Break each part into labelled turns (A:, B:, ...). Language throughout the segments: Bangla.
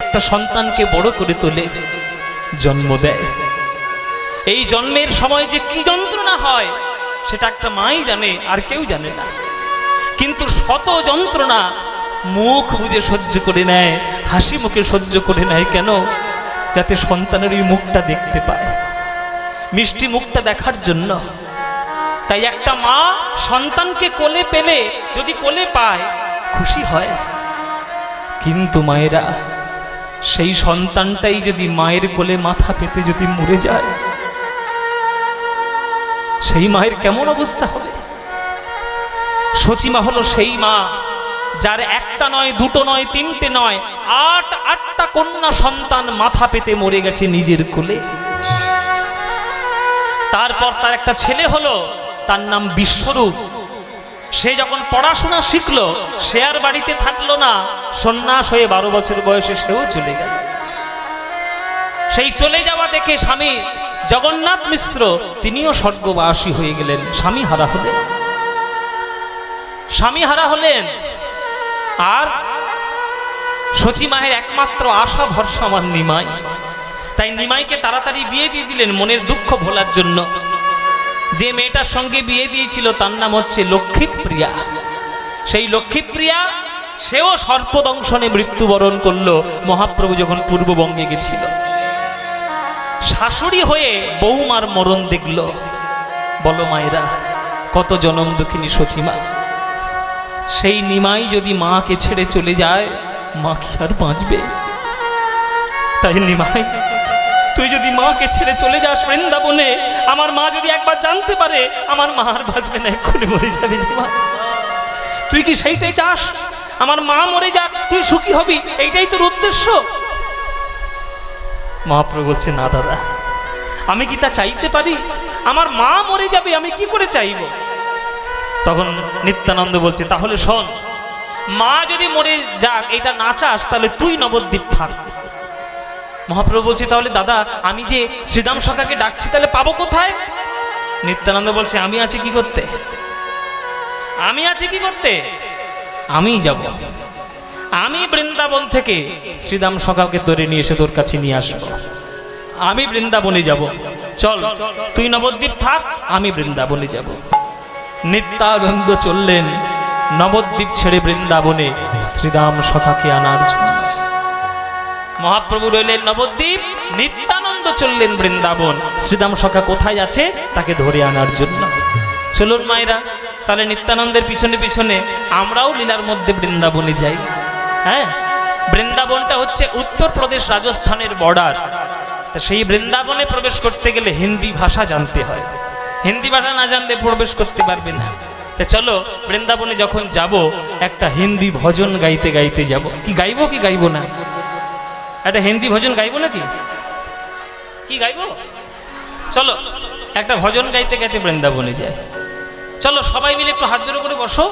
A: একটা সন্তানকে বড় করে তোলে, জন্ম দেয়। এই জন্মের সময় যে কি যন্ত্রণা হয় সেটা একটা মাই জানে, আর কেউ জানে না। কিন্তু শত যন্ত্রণা মুখ বুজে সহ্য করে নেয়, হাসি মুখে সহ্য করে নেয়। কেন? যাতে সন্তানের ওই মুখটা দেখতে পায়, মিষ্টি মুখটা দেখার জন্য। তাই একটা মা সন্তানকে কোলে পেলে, যদি কোলে পায়, খুশি হয়। কিন্তু মায়েরা, সেই সন্তানটাই যদি মায়ের কোলে মাথা পেতে যদি মরে যায়, সেই মায়ের কেমন অবস্থা হবে? সচিমা হলো সেই মা যার একটা নয়, দুটো নয়, তিনটে নয়, আটটা কন্যা সন্তান মাথা পেতে মরে গেছে নিজের কোলে। তারপর তার একটা ছেলে হলো, তার নাম বিশ্বরূপ। সে যখন পড়াশোনা শিখলো, সে আর বাড়িতে থাকলো না, সন্ন্যাস হয়ে 12 বছর বয়সে সেও চলে গেল। সেই চলে যাওয়া দেখে স্বামী জগন্নাথ মিশ্র তিনিও স্বর্গবাসী হয়ে গেলেন, স্বামী হারা হলেন। স্বামী হারা হলেন। আর সচিমায়ের একমাত্র আশা ভরসা আমার নিমাই। তাই নিমাইকে তাড়াতাড়ি বিয়ে দিয়ে দিলেন মনের দুঃখ ভোলার জন্য। যে মেয়েটার সঙ্গে বিয়ে দিয়েছিল তার নাম হচ্ছে লক্ষ্মীপ্রিয়া। সেই লক্ষ্মীপ্রিয়া সেও সর্পদংশনে মৃত্যুবরণ করলো মহাপ্রভু যখন পূর্ববঙ্গে গেছিল। শাশুড়ি হয়ে বৌমার মরণ দেখল। বলো মায়েরা, কত জনম দুঃখিনী সচিমা। সেই নিমাই যদি মাকে ছেড়ে চলে যায়, মা কি আর বাঁচবে? তাই নিমাই, তুই যদি মাকে ছেড়ে চলে যাস বৃন্দাবনে, আমার মা যদি একবার জানতে পারে, আমার মা আর বাঁচবে না, এক্ষুনি মরে যাবে। নিমা, তুই কি সেইটাই চাস? আমার মা মরে যাক, তুই সুখী হবি, এইটাই তোর উদ্দেশ্য? মহাপ্রভু বলছে, না দাদা, আমি কি তা চাইতে পারি? আমার মা মরে যাবে, আমি কি করে চাইব? তখন নিত্যানন্দ বলছে, তাহলে শোন, মা যদি মরে যাক এটা না চাস, তাহলে তুই নবদ্বীপ থাক। মহাপ্রভু বলছে, তাহলে দাদা, আমি যে শ্রীদাম সখাকে ডাকছি, তাহলে পাবো কোথায়? নিত্যানন্দ বলছে, আমি আছি কি করতে? আমি আছি কি করতে? আমি যাব। আমি বৃন্দাবন থেকে শ্রীদাম সখাকে ধরে নিয়ে এসে তোর কাছে নিয়ে আসবো। আমি বৃন্দাবনে যাব, চল তুই নবদ্বীপ থাক, আমি বৃন্দাবনে যাব। নিত্যানন্দ চললেন নবদ্বীপ ছেড়ে বৃন্দাবনে শ্রীদাম সখাকে আনার জন্য। মহাপ্রভু রইলেন নবদ্বীপ, নিত্যানন্দ চললেন বৃন্দাবন। শ্রীদাম সখা কোথায় আছে তাকে ধরে আনার জন্য। চলুন মায়েরা, তাহলে নিত্যানন্দের পিছনে পিছনে আমরাও লীলার মধ্যে বৃন্দাবনে যাই। হ্যাঁ, বৃন্দাবনটা হচ্ছে উত্তরপ্রদেশ রাজস্থানের বর্ডার। তা সেই বৃন্দাবনে প্রবেশ করতে গেলে হিন্দি ভাষা জানতে হয়। হিন্দি ভাষা না জানলে প্রবেশ করতে পারবে না। তা চলো বৃন্দাবনে যখন যাব, একটা হিন্দি ভজন গাইতে গাইতে যাব। কি গাইবো কি গাইবো না? একটা হিন্দি ভজন গাইবো নাকি? কি গাইবো? চলো একটা ভজন গাইতে গাইতে বৃন্দাবনে যায়। চলো সবাই মিলে একটু হাত জোড়ো করে বসো,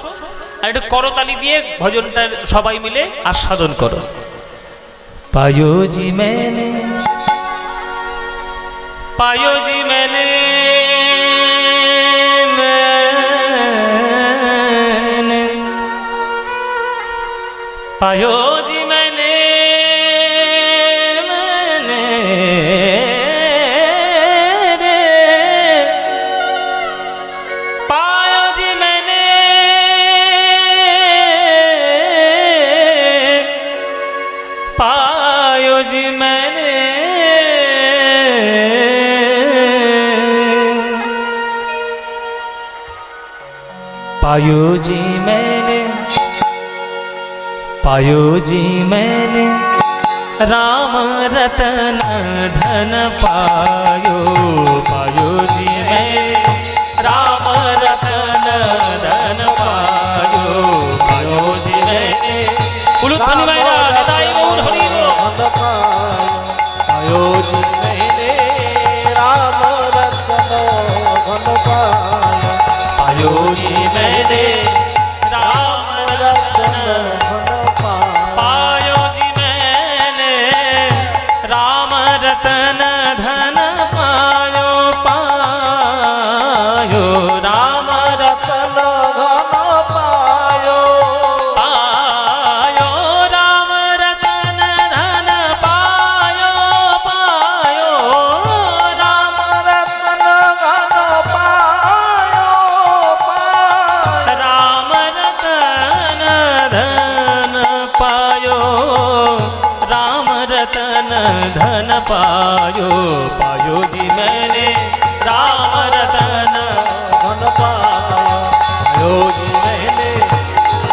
A: আর একটু করতালি দিয়ে ভজনটা সবাই মিলে আস্বাদন করো। পায়ো জি मैंने, पायो जी मैंने, पायो जी मैंने, पायो जी मैंने, पायो जी मैंने, पायो जी मैंने, पायो जी मैंने, राम रतन धन पायो। पायो जी मैंने, राम रतन धन पायो। पायो जी मैंने, उलुध्वनि मायरा गदाई गौर हरि बोल।
B: पायो जी मैंने, राम रतन धन पायो।
A: पायो जी मैंने, राम रतन पायो जी मैंने, राम रतन धन पायो। पायो राम
B: रतन धन पायो।
A: पायो, राम रतन धन धन पायो पायो जी मैंने राम रतन
B: धन पायो जी मैंने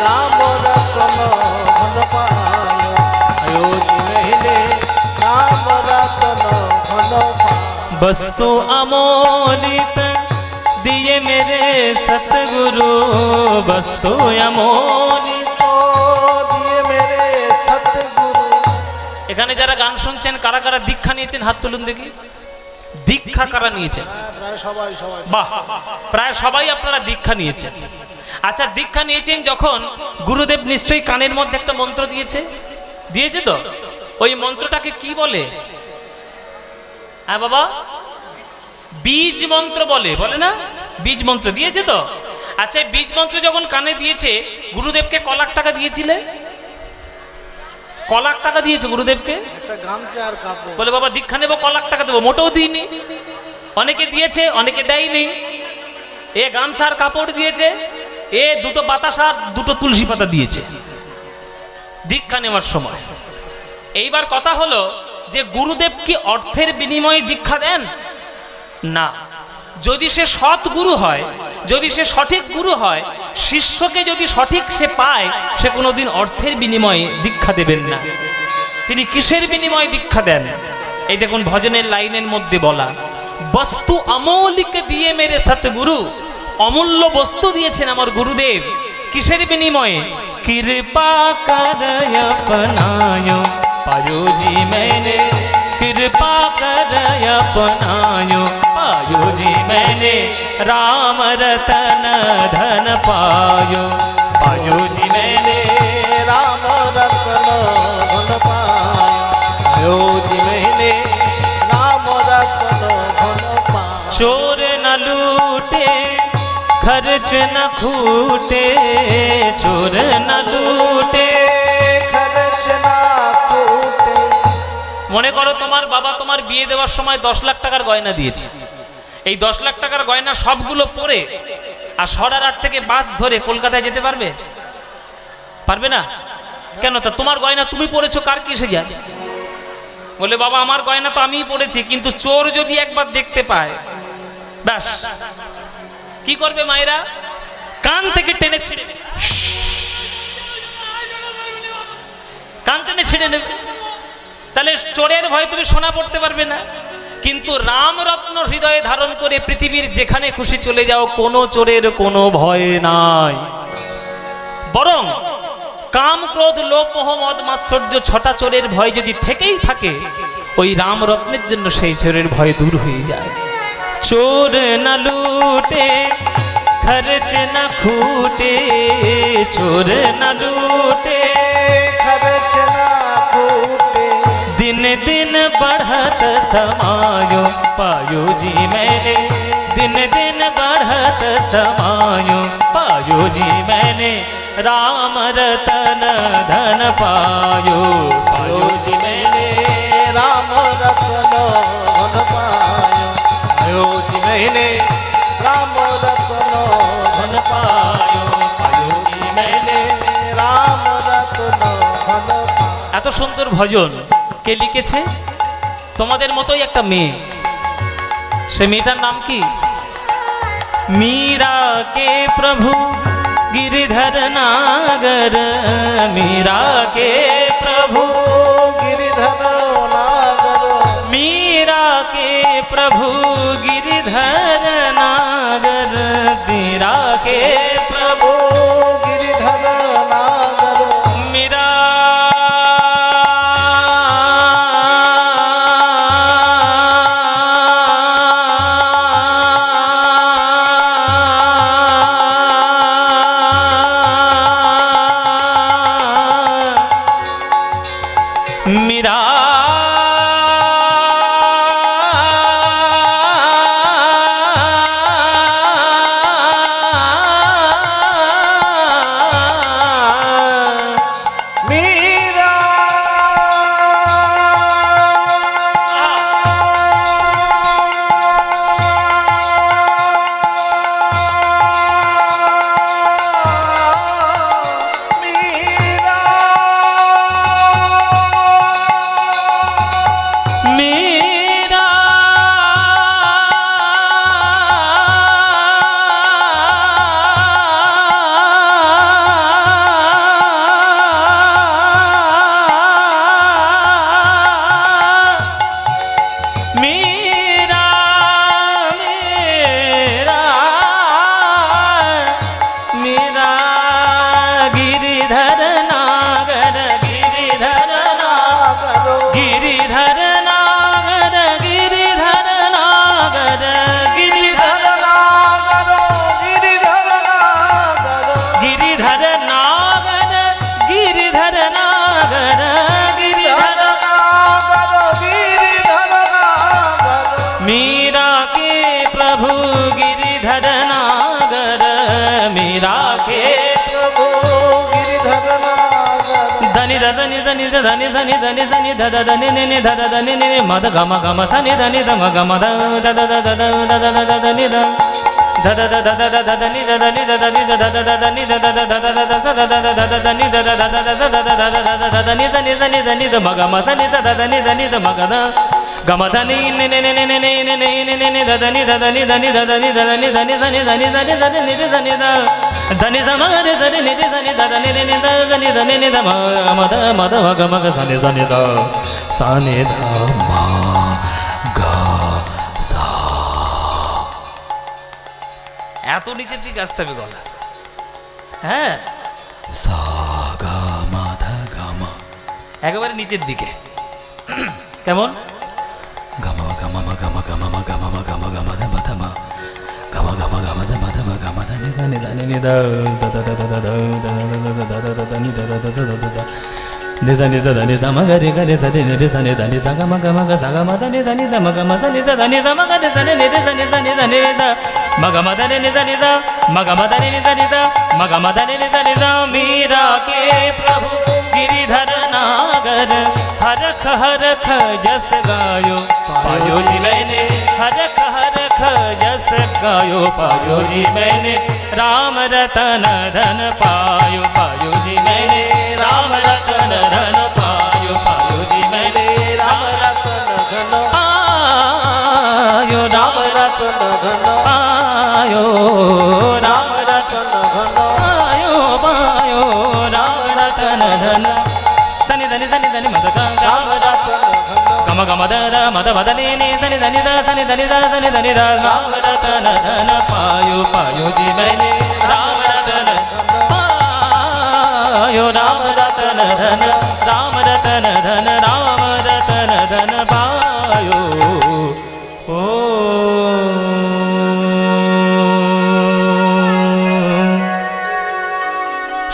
B: राम रतन धन पायो जी मैंने राम रतन धन पायो।
A: वस्तु अमोलित दिए मेरे सतगुरु वस्तु अमोलित
B: दिए मेरे सतगुरु।
A: এখানে যারা গান শুনছেন কারা কারা দীক্ষা নিয়েছেন হাত তুলুন দেখি। দীক্ষা কারা নিয়েছেন?
B: প্রায় সবাই সবাই
A: বাহ, প্রায় সবাই আপনারা দীক্ষা নিয়েছেন। আচ্ছা, দীক্ষা নিয়েছেন যখন গুরুদেব নিশ্চয়ই কানের মধ্যে একটা মন্ত্র দিয়েছে, দিয়েছে তো? ওই মন্ত্রটাকে কি বলে? হ্যাঁ বাবা, বীজ মন্ত্র বলে, বলে না? বীজ মন্ত্র দিয়েছে তো? আচ্ছা, এই বীজ মন্ত্র যখন কানে দিয়েছে, গুরুদেবকে ক লাখ টাকা দিয়েছিলে? ক লাখ টাকা দিয়েছে গুরুদেবকে?
B: একটা গামছা আর কাপড়।
A: বলে বাবা দীক্ষা নেবো, ক লাখ টাকা দেবো? মোটেও দিইনি। অনেকে দিয়েছে, অনেকে দেয়নি। এ গামছার কাপড় দিয়েছে, এ দুটো বাতাসা দুটো তুলসী পাতা দিয়েছে দীক্ষা নেওয়ার সময়। এইবার কথা হলো যে গুরুদেব কি অর্থের বিনিময়ে দীক্ষা দেন? না। যদি সে সৎ গুরু হয়, যদি সে সঠিক গুরু হয়, শিষ্যকে যদি সঠিক সে পায়, সে কোনোদিন অর্থের বিনিময়ে দীক্ষা দেবেন না। তিনি কিসের বিনিময়ে দীক্ষা দেন? এই দেখুন ভজনের লাইনের মধ্যে বলা, বস্তু অমৌলিক দিয়ে মেরে সতগুরু, অমূল্য বস্তু দিয়েছেন আমার গুরুদেব। কিসের বিনিময়ে? কৃপা করয় अपनायो पायो जी मैंने कृपा करय अपनायो पायो जी मैंने राम रतन धन पायो पायो जी मैंने
B: राम रतन धन पायो जी मैंने राम रतन धन पायो।
A: चोर न लूटे खर्च न खूटे, चोर न लूटे
B: खर्च ना खूटे।
A: মনে করো তোমার বাবা তোমার বিয়ে দেওয়ার সময় 10 লাখ টাকার গয়না দিয়েছে। এই 10 লাখ টাকার গয়না সবগুলো পরে আর সরারহাট থেকে বাস ধরে কলকাতায় যেতে পারবে? পারবে না। কেন? তা তোমার গয়না তুমি পরেছো, কার কিসে যায়? বলে বাবা আমার গয়না তো আমিই পরেছি, কিন্তু চোর যদি একবার দেখতে পায়, ব্যাস কি করবে মায়েরা? কান থেকে টেনে ছিঁড়ে নেবে, কান টেনে ছিঁড়ে নেবে। তাহলে চোরের ভয়ে তুমি সোনা পড়তে পারবে না। কিন্তু রামরত্ন হৃদয়ে ধারণ করে পৃথিবীর যেখানে খুশি চলে যাও, কোনো চোরের কোনো ভয় নাই। বরং কাম ক্রোধ লোভ মোহ মদ মাৎসর্য ছটা চোরের ভয় যদি থেকেই থাকে, ওই রামরত্নের জন্য সেই চোরের ভয় দূর হয়ে যায়। চোর না লুটে खर्च न खूटे, चोर न लूटे
B: खर्च ना खूटे।
A: दिन दिन बढ़त समायो पायो जी मैंने दिन दिन बढ़त समायो पायो जी मैंने राम रतन धन पायो पायो जी मैंने
B: राम रतन धन पायो जी मैंने राम रतन
A: धन पायो पायो जी मैंने
B: राम रतन धन पायो।
A: এত সুন্দর ভজন কে লিখেছে? তোমাদের মতোই একটা মেয়ে। সে মেয়েটার নাম কি? मीरा के प्रभु गिरिधर नागर, मीरा के प्रभु
B: गिरिधर नागर,
A: मीरा के प्रभु गिरिधर नागर, मीरा के प्रभु
B: गिरिधर नागर।
A: मीरा मीरा
B: मीरा मीरा
A: নি নি নি নি নি নি নি নি নি নি নি নি নি নি নি মদ গম গম সা নি নি দ ম গম দ দ দ দ দ দ দ দ নি দ দ দ দ দ দ দ নি দ দ নি দ দ নি দ দ দ দ নি দ দ দ দ দ দ স দ দ দ দ দ নি দ দ দ দ দ স দ দ দ দ দ নি দ নি নি নি দ ম গম সা নি দ দ নি দ নি দ ম গ দ গম দ নি নি নি নি নি নি নি নি নি নি নি দ দ নি দ দ নি দ নি দ দ নি দ দ নি দ নি দ নি দ নি দ নি দ নি নি দ নি দ ధని సమారి సరి నిధి సని ధని ని ధని ధని ని ధ మద మద మగ మగ సని సని ద సని ధ మా গা সা এত নিচের দিকে আসতে হবে গলা হ্যাঁ সা গা মা ধা গা মা একেবারে নিচের দিকে কেমন গামা গামা মা গামা গামা মা গামা মা গামা গামা ধা মা ধা মা gama gama gama da ma da ma gama da ni sa ni da ni da da da da da da da da da da da ni da da da da da da ni sa ni sa da ni sa ma ga re ga re sa de ni sa ni da ni sa ga ma ga sa ga ma da ni da ma ga ma sa ni sa da ni sa ma ga de sa ni sa ni sa ni da ni da ma ga ma da ni da ni da ma ga ma da ni da ni da ma ga ma da ni da ni da Meera के प्रभु गिरिधर नागर हरख हरख जस गायो पायो जी मैंने हरख हरख जस गायो पायो जी मैंने राम रतन धन पायो पायो जी मैंने राम रतन धन पायो पायो जी मैंने राम रतन धन आयो राम रतन धन आयो राम रतन धन आयो पायो राम रतन धन धनि धनि धनि धनि मद राम रतन गम गम द मद मद नि नि धनि धनि द धनि धनि द धनि धनि द राम रतन धन पायो पायो जी मैंने राम रतन पायो राम रतन धन राम रतन धन राम रतन धन पायो ओ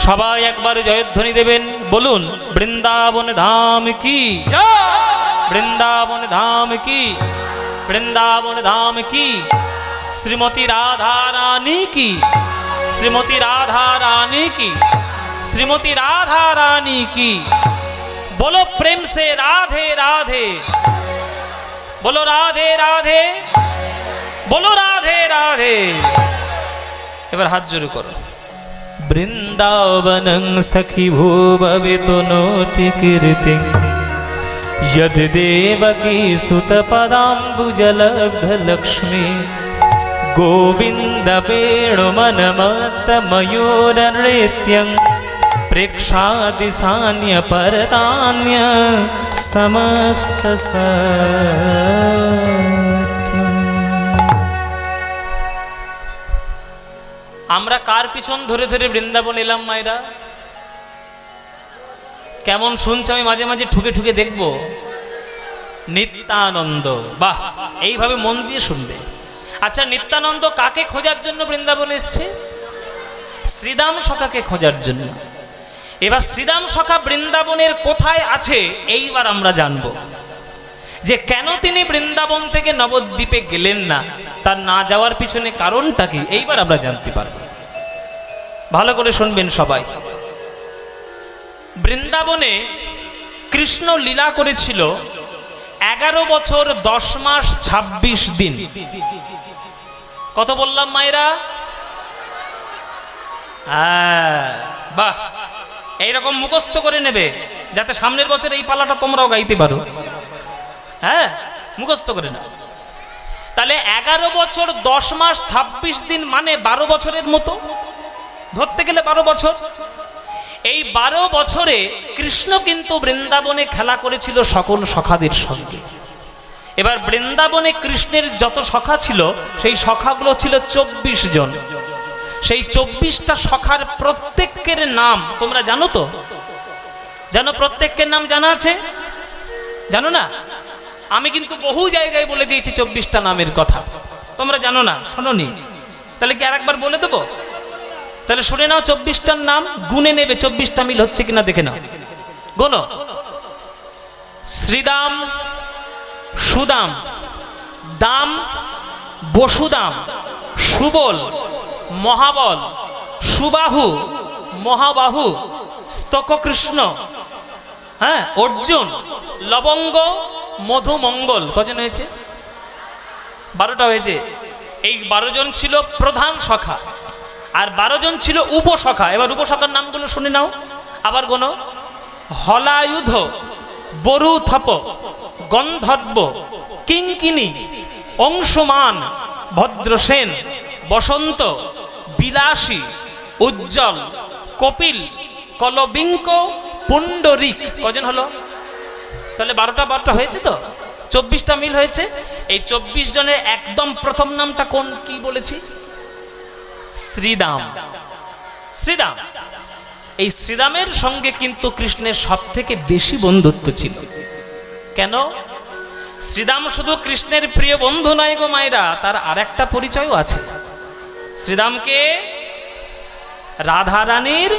A: সবাই একবার জয়ধ্বনি দেবেন বলুন বৃন্দাবন ধাম কি বৃন্দাবন ধাম কি বৃন্দাবন ধাম কি শ্রীমতী রাধা রানী কি শ্রীমতী রাধা রানী কি শ্রীমতী রাধা রানী কি बोलो प्रेम से राधे राधे बोलो राधे राधे बोलो राधे राधे এবার হাত জোড় করো বৃন্দাবনং সখী ভূভবিতো নোতি কীর্তি यद देवकी सुत पदाम्बुजलब्ध लक्ष्मी गोविंद वेणुमनमत्त मयूर नृत्यं प्रेक्षादिशान्य परतान्य समस्त আমরা কার পিছন ধরে ধরে বৃন্দাবন এলাম মায়েরা কেমন শুনছো আমি মাঝে মাঝে ঠুকে ঠুকে দেখবো নিত্যানন্দ বাহ এইভাবে মন দিয়ে শুনবে আচ্ছা নিত্যানন্দ কাকে খোঁজার জন্য বৃন্দাবনে এসেছে শ্রীদাম সখাকে খোঁজার জন্য এবার শ্রীদাম সখা বৃন্দাবনের কোথায় আছে এইবার আমরা জানব যে কেন তিনি বৃন্দাবন থেকে নবদ্বীপে গেলেন না তার না যাওয়ার পিছনে কারণটা কি এইবার আমরা জানতে পারব ভালো করে শুনবেন সবাই বৃন্দাবনে কৃষ্ণ লীলা করেছিল 11 বছর 10 মাস 26 দিন কত বললাম মায়েরা বাহ এইরকম মুখস্থ করে নেবে যাতে সামনের বছর এই পালাটা তোমরাও গাইতে পারো হ্যাঁ মুখস্থ করে নাও তাহলে 11 বছর 10 মাস 26 দিন মানে 12 বছরের মতো ধরতে গেলে 12 বছর এই 12 বছরে কৃষ্ণ কিন্তু বৃন্দাবনে খেলা করেছিল সকল সখাদের সঙ্গে এবার বৃন্দাবনে কৃষ্ণের যত সখা ছিল সেই সখাগুলো ছিল 24 জন সেই 24টা সখার প্রত্যেকের নাম তোমরা জানো তো জানো প্রত্যেকের নাম জানা আছে জানো না আমি কিন্তু বহু জায়গায় বলে দিয়েছি 24টা নামের কথা তোমরা জানো না শোনোনি তাহলে কি আরেকবার বলে দেবো তাহলে শুনে নাও 24টার নাম গুনে নেবে 24টা মিল হচ্ছে কিনা দেখে নাও গোনো শ্রীদাম সুদাম দাম বসুদাম সুবল মহাবল সুবাহু মহাবাহু স্তককৃষ্ণ হ্যাঁ, অর্জুন, লবঙ্গ, মধুমঙ্গল, কজন হয়েছে? 12টা হয়েছে। এই 12 জন ছিল প্রধান সখা, আর 12 জন ছিল উপসখা। এবার উপসখার নামগুলো শুনে নাও, আবার গোনো। হলায়ুধ, বরুথপ, গন্ধর্ব, কিঙ্কিনী, অংশুমান, ভদ্রসেন, বসন্ত, বিলাসী, উজ্জ্বল, কপিল, কলবিঙ্ক, পুণ্ডরিক। কজন হলো? তাহলে 12টা হয়েছে তো, 24টা মিল হয়েছে। এই 24 জনের একদম প্রথম নামটা কোন, কি বলেছি? শ্রীদাম। শ্রীদাম, এই শ্রীদামের সঙ্গে কিন্তু কৃষ্ণের সব থেকে বেশি বন্ধুত্ব ছিল। কেন? শ্রীদাম শুধু কৃষ্ণের প্রিয় বন্ধু নয় গো মায়েরা, তার আরেকটা পরিচয়ও আছে। শ্রীদামকে রাধারানীর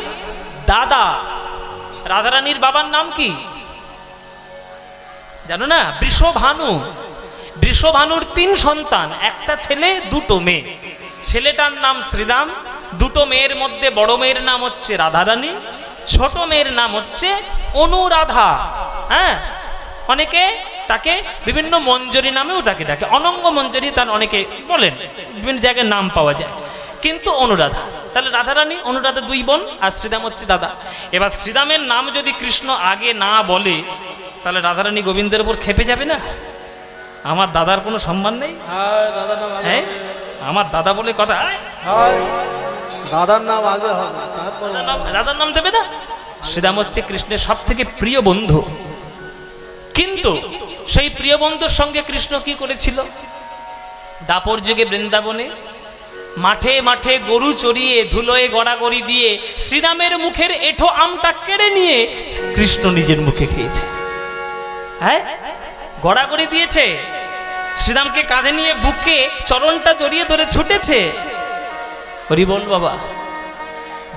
A: দাদা, রাধারানীর বাবার নাম কি জানো না? বৃষভানু। বৃষভানুর 3 সন্তান, একটা ছেলে 2টো মেয়ে। ছেলেটার নাম শ্রীদাম, 2টো মেয়ের মধ্যে বড় মেয়ের নাম হচ্ছে রাধারানী, ছোট মেয়ের নাম হচ্ছে অনুরাধা। হ্যাঁ, অনেকে তাকে বিভিন্ন মঞ্জরি নামেও তাকে ডাকে, অনঙ্গ মঞ্জরি তার অনেকে বলেন, বিভিন্ন জায়গায় নাম পাওয়া যায়, কিন্তু অনুরাধা। তাহলে রাধারানী অনুরাধা 2 বোন, আর শ্রীদাম হচ্ছে দাদা। এবার শ্রীদামের নাম যদি কৃষ্ণ আগে না বলে, তাহলে রাধারানী গোবিন্দের উপর খেপে যাবে না? আমার দাদার কোনো সম্মান নেই?
B: দাদার নাম আগে
A: হ্যাঁ,
B: হবে।
A: আমার দাদা বলে কথা।
B: দাদার নাম আগে হবে, তারপর
A: দাদার নাম দেবে না? শ্রীদাম হচ্ছে কৃষ্ণের সব থেকে প্রিয় বন্ধু। কিন্তু সেই প্রিয় বন্ধুর সঙ্গে কৃষ্ণ কি করেছিল? দাপর যুগে বৃন্দাবনে মাঠে মাঠে গরু চড়িয়ে, ধুলোয় গড়াগড়ি দিয়ে শ্রীরামের মুখের এঁঠো আমটা কেড়ে নিয়ে কৃষ্ণ নিজের মুখে খেয়েছে। হ্যাঁ, গড়াগড়ি দিয়েছে, শ্রীরামকে কাঁধে নিয়ে বুকে চরণটা জড়িয়ে ধরে ছুটেছে। হরি বল বাবা।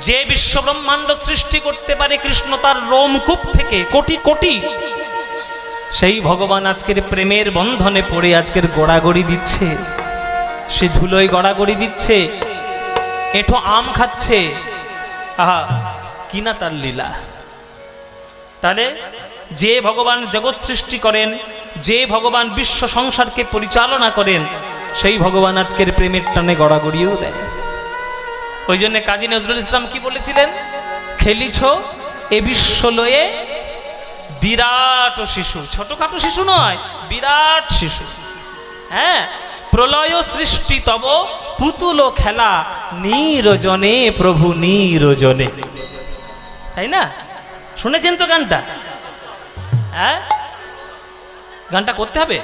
A: যে বিশ্ব ব্রহ্মাণ্ড সৃষ্টি করতে পারে কৃষ্ণ তার রোমকূপ থেকে কোটি কোটি, সেই ভগবান আজকের প্রেমের বন্ধনে পড়ে আজকের গড়াগড়ি দিচ্ছে, সে ধুলোয় গড়াগড়ি দিচ্ছে, এঁঠো আম খাচ্ছে। আহা, কি না তার লীলা। তাহলে যে ভগবান জগৎ সৃষ্টি করেন, যে ভগবান বিশ্ব সংসারকে পরিচালনা করেন, সেই ভগবান আজকের প্রেমের টানে গড়াগড়িও দেয়। ওই জন্য কাজী নজরুল ইসলাম কি বলেছিলেন? খেলিছ এ বিশ্ব লয়ে বিরাট শিশু। ছোটখাটো শিশু নয়, বিরাট শিশু। হ্যাঁ, প্রলয় সৃষ্টি তব পুতুল খেলা, নিরজনে প্রভু নিরজনে। তাই না? শুনেছেন তো গানটা? হ্যাঁ, গানটা করতে হবে।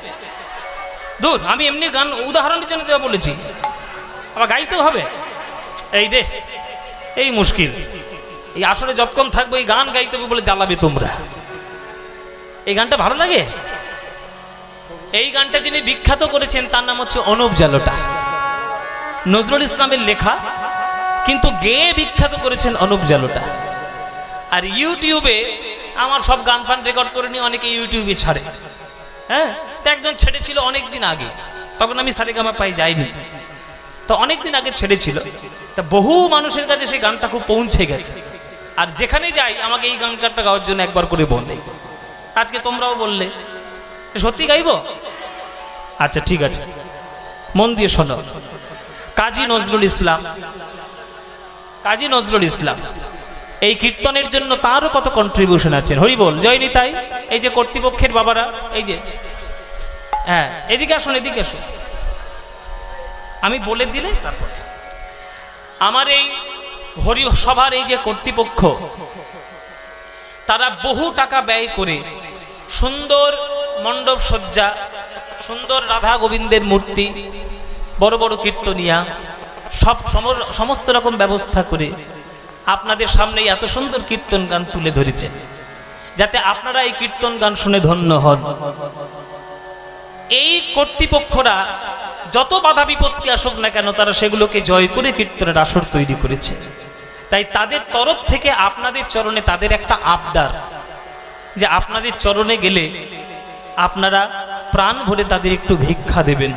A: দূর, আমি এমনি গান উদাহরণের জন্য দেওয়া বলেছি, আবার গাইতেও হবে। এই দে, এই মুশকিল। এই আসলে যতক্ষণ থাকবো এই গান গাইতে হবে বলে জ্বালাবে তোমরা। এই গানটা ভালো লাগে। এই গানটা যিনি বিখ্যাত করেছেন তার নাম হচ্ছে অনুপ জালোটা। নজরুল ইসলামের লেখা, কিন্তু গেয়ে বিখ্যাত করেছেন অনুপ জালোটা। আর ইউটিউবে আমার সব গান ফান রেকর্ড করে নিয়ে অনেকে ইউটিউবে ছাড়ে। হ্যাঁ, একজন ছেড়েছিল অনেক দিন আগে, তখন আমি সারেগামা পাই যাইনি, তো অনেক দিন আগে ছেড়েছিল। তা বহু মানুষের কাছে সেই গানটা খুব পৌঁছে গেছে। আর যেখানে যাই আমাকে এই গানটা গাওয়ার জন্য একবার করে বলে। আজকে তোমরাও বললে, সত্যি গাইবো? আচ্ছা ঠিক আছে, মন দিয়ে শোনো। কাজী নজরুল ইসলাম, কাজী নজরুল ইসলাম এই কীর্তনের জন্য তারও কত কন্ট্রিবিউশন আছেন। হরি বল, জয় নিতাই। এই যে কর্তৃপক্ষের বাবারা, এই যে, হ্যাঁ এদিকে আসুন, এদিকে আসুন। আমি বলে দিলে তারপরে আমার এই হরি সভার এই যে কর্তৃপক্ষ, তারা বহু টাকা ব্যয় করে সুন্দর মণ্ডপ সজ্জা, সুন্দর রাধা গোবিন্দের মূর্তি, বড় বড় কীর্তনিয়া, সমস্ত রকম ব্যবস্থা করে আপনাদের সামনে এত সুন্দর কীর্তন গান তুলে ধরেছে, যাতে আপনারা এই কীর্তন গান শুনে ধন্য হন। এই কর্তৃপক্ষরা যত বাধা বিপত্তি আসুক না কেন, তারা সেগুলোকে জয় করে কীর্তনের আসর তৈরি করেছে। তাই তাদের তরফ থেকে আপনাদের চরণে তাদের একটা আবদার, যে আপনাদের চরণে গেলে আপনারা প্রাণ ভরে তাদের একটু ভিক্ষা দেবেন।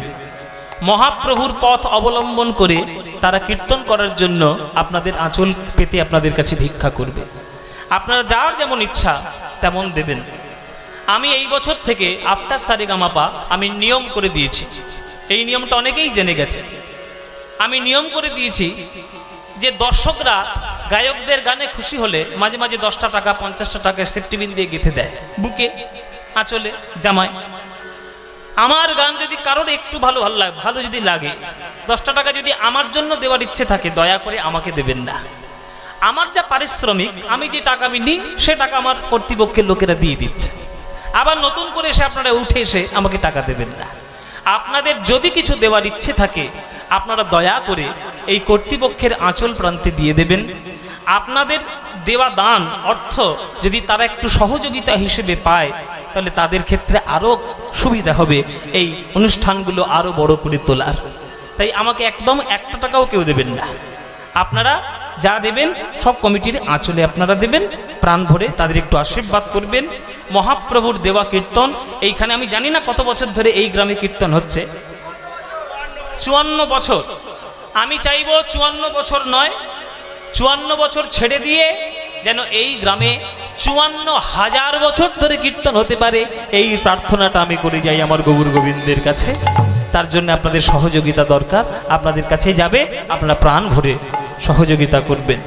A: মহাপ্রভুর পথ অবলম্বন করে তারা কীর্তন করার জন্য আপনাদের আঁচল পেতে আপনাদের কাছে ভিক্ষা করবে। আপনারা যার যেমন ইচ্ছা তেমন দেবেন। আমি এই বছর থেকে আফতার সারেগামাপা আমি নিয়ম করে দিয়েছি, এই নিয়মটা অনেকেই জেনে গেছে। আমি নিয়ম করে দিয়েছি যে দর্শকরা গায়কদের গানে খুশি হলে মাঝে মাঝে 10টা টাকা 50টা টাকা সেফটিবিন দিয়ে গেঁথে দেয় বুকে, আঁচলে, জামায়। আমার গান যদি কারোর একটু ভালো যদি লাগে, 10টা টাকা যদি আমার জন্য দেওয়ার ইচ্ছে থাকে, দয়া করে আমাকে দেবেন না। আমার যা পারিশ্রমিক, আমি যে টাকা আমি নিই, সে টাকা আমার কর্তৃপক্ষের লোকেরা দিয়ে দিচ্ছে। আবার নতুন করে এসে আপনারা উঠে এসে আমাকে টাকা দেবেন না। আপনাদের যদি কিছু দেওয়ার ইচ্ছে থাকে, আপনারা দয়া করে এই কর্তৃপক্ষের আঁচল প্রান্তে দিয়ে দেবেন। আপনাদের দেওয়া দান অর্থ যদি তারা একটু সহযোগিতা হিসেবে পায়, তাহলে তাদের ক্ষেত্রে আরও সুবিধা হবে এই অনুষ্ঠানগুলো আরও বড় করে তোলার। তাই আমাকে একদম 1 টাকাও কেউ দেবেন না। আপনারা যা দেবেন সব কমিটির আঁচলে আপনারা দেবেন, প্রাণ ভরে তাদের একটু আশীর্বাদ করবেন। মহাপ্রভুর দেওয়া কীর্তন এইখানে আমি জানি না কত বছর ধরে এই গ্রামে কীর্তন হচ্ছে, 54 বছর। আমি চাইব 54 বছর নয়, 54 বছর ছেড়ে দিয়ে যেন এই গ্রামে 54,000 বছর ধরে কীর্তন হতে পারে, এই প্রার্থনাটা আমি করে যাই আমার গৌর গোবিন্দের কাছে। তার জন্য আপনাদের সহযোগিতা দরকার, আপনাদের কাছে যাবে, আপনারা প্রাণ ভরে সহযোগিতা করবেন।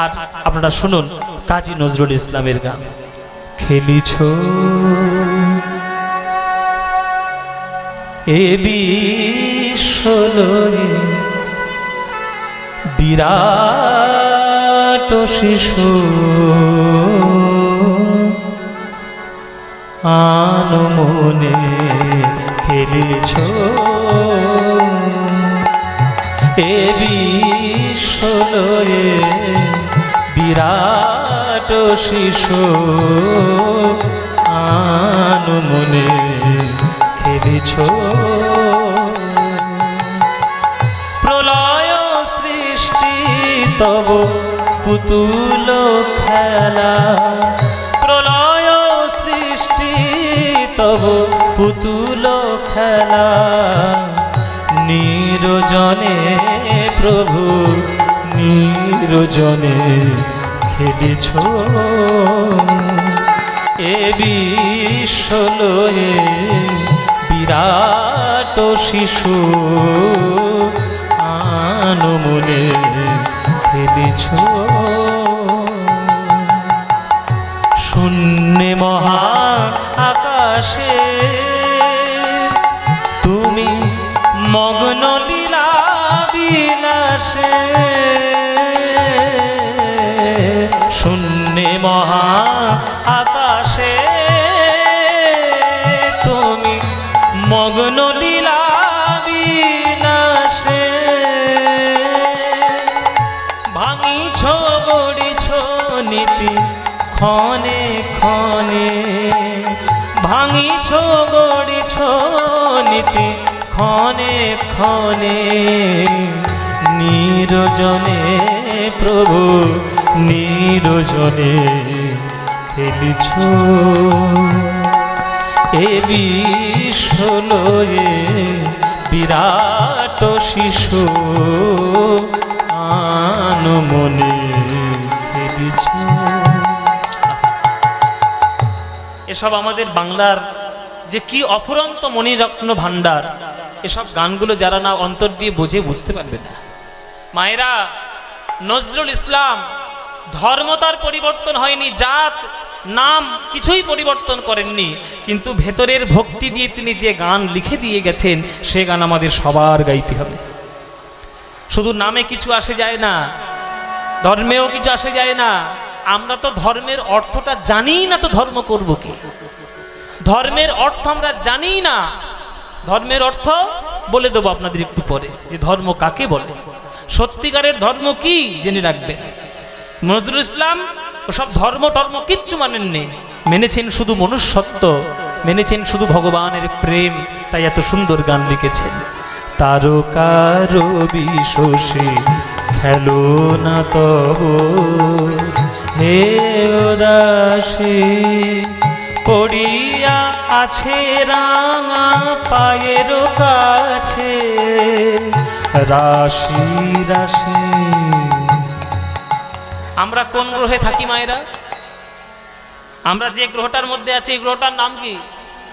A: আর আপনারা শুনুন কাজী নজরুল ইসলামের গান, খেলিছ এ বিশ্বলয়ে বিরাট শিশু আনমনে খেলিছ এ বিশ্বলয়ে বিরাট শিশু আনমনে খেলিছ প্রলয় সৃষ্টি তব পুতুল খেলা, প্রলয় সৃষ্টি তব পুতুল খেলা, নিরজনে প্রভু নিরজনে খেলিছ এ বিশ্বলয়ে বিরাট শিশু আনমনে খেলিছ। শূন্যে মহা আকাশে তুমি মগ্ন লীলা বিলাসে, শূন্যে মহা আকাশে তুমি মগ্ন লীলা বিলাসে, ভাঙিছ গড়িছ নীতি ক্ষণে ক্ষণে, ভাঙিছ গড়িছ নীতি ক্ষণে ক্ষণে, নিরজনে প্রভু নিরজনে খেলিছ এ বিশ্বলয়ে বিরাট শিশু আনমনে খেলিছ। এসব আমাদের বাংলার যে কি অফুরন্ত মণিরত্ন ভাণ্ডার, এসব গানগুলো যারা না অন্তর দিয়ে বোঝে বুঝতে পারবে না। মায়েরা, নজরুল ইসলাম ধর্ম তার পরিবর্তন হয়নি, জাত নাম কিছুই পরিবর্তন করেননি, কিন্তু ভেতরের ভক্তি দিয়ে তিনি যে গান লিখে দিয়ে গেছেন সে গান আমাদের সবার গাইতে হবে। শুধু নামে কিছু আসে যায় না, ধর্মেও কিছু আসে যায় না। আমরা তো ধর্মের অর্থটা জানি না, তো ধর্ম করব কি? ধর্মের অর্থ আমরা জানি না। ধর্মের অর্থ বলে দেবো আপনাদের একটু পরে, যে ধর্ম কাকে বলে, সত্যিকারের ধর্ম কি জেনে রাখবেন। নজরুল ইসলাম ওসব ধর্ম টর্ম কিচ্ছু মানেননি, মেনেছেন শুধু মনুষ্যত্ব, মেনেছেন শুধু ভগবানের প্রেম, তাই এত সুন্দর গান লিখেছেন। তারকার বিশোষে খেলো না তব হে উদাসী, পড়িয়া আছে রাঙা পায়ের কাছে রাশি রাশি। আমরা কোন গ্রহে থাকি মায়েরা? আমরা যে গ্রহটার মধ্যে আছি এই গ্রহটার নাম কি?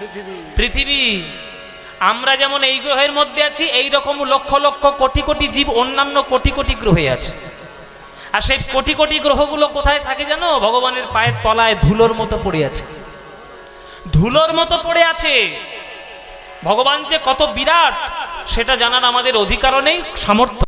B: পৃথিবী।
A: পৃথিবী। আমরা যেমন এই গ্রহের মধ্যে আছি, এই রকম লক্ষ লক্ষ কোটি কোটি জীব অন্যান্য কোটি কোটি গ্রহে আছে। আর সেই কোটি কোটি গ্রহগুলো কোথায় থাকে জানো? ভগবানের পায়ের তলায় ধুলোর মতো পড়ে আছে, ধুলোর মতো পড়ে আছে। ভগবান যে কত বিরাট সেটা জানার আমাদের অধিকারও নেই, সামর্থ্য